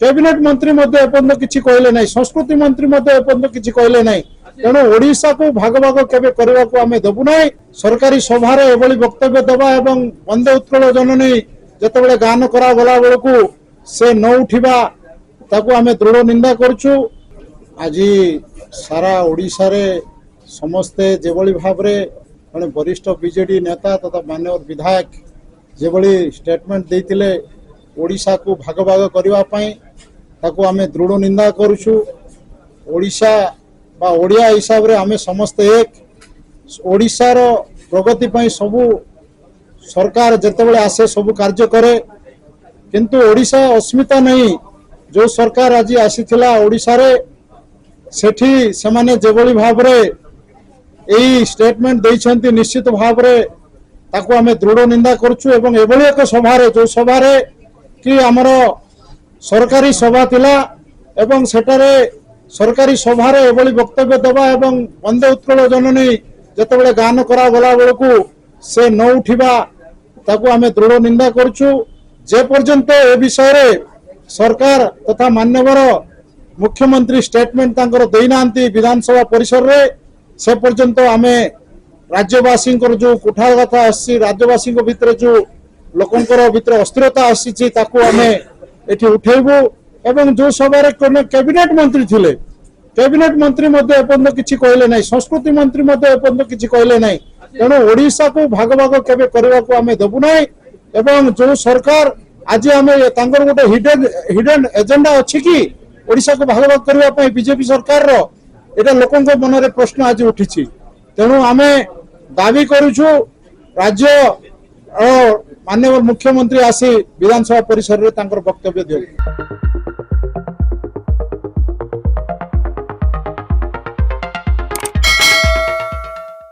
Cabinet मंत्री एपर्यंत किसी कहले ना, संस्कृति मंत्री एपर्यंत किसी कहले ना। तेणु ओडिशा को भाग भाग केबे करबा को आमे देबु नाही। सरकारी सभा रे एभली वक्तव्य देबा एवं वंदे उत्कल जननी जेतेबेले गान करा गला बेलकू से न उठिबा ताकू आमे दृढ़ निंदा करछु। आज सारा ओडिशा रे समस्ते जेभली भाव रे जने वरिष्ठ बीजेडी नेता तथा माननीय विधायक जेभली स्टेटमेंट देइतिले ओडिशा को भाग भाग करबा पई ताकू आमे दृढ़ निंदा करछु। ओडिशा बा ओडिया हिसाब रे आमे समस्ते एक। ओडिशा रो प्रगति पई सबु सरकार जेतेबेले आसे सबु कार्य करे, किंतु ओडिशा अस्मिता नहीं। जो सरकार आज आसीथिला ओडिशा रे सेठी सेमाने जेभली भाव रे एई स्टेटमेंट देइछंती, निश्चित भाव रे ताकू आमे दृढ़ निंदा करछु। एवं एभली एक सभा रे जो सभा रे कि हमर सरकारी सभा थिला एवं सेटारे सरकारी सभा रे एभली वक्तव्य देबा एवं वंदे उत्कल जननी जेतेबेले गान करा गला बेलकू से न उठिबा ताकू आमे दृढ़ निंदा करछु। जे पर्यंत ए विषय रे सरकार तथा मान्यवर मुख्यमंत्री स्टेटमेंट तांकर देइनांती विधानसभा परिसर रे, से पर्यंत आमे राज्यवासी जो कुठागत आसी, राज्यवासी भितर जो लोकंकर भितर अस्थिरता आसी ताकू आमे एठी उठेबू। एवं जो सभा रे कैबिनेट मंत्री थिले, कैबिनेट मंत्री एपर्यंत किसी कहले ना, संस्कृति मंत्री एपर्यंत किसी कहले ना। तेणु ओडिशा को भाग भाग केबे करबा को आमे देबु नाही। एवं जो सरकार आज आमे तांकर गोटे हिडन एजेंडा अछि कि ओडिशा को भाग भाग करबा पई बीजेपी सरकार रो, एटा लोकंक मन रे प्रश्न आज उठिछि। तेणु आमे दाबी करूछु राज्य और माननीय मुख्यमंत्री आसी विधानसभा परिसर रे तांकर वक्तव्य दियो।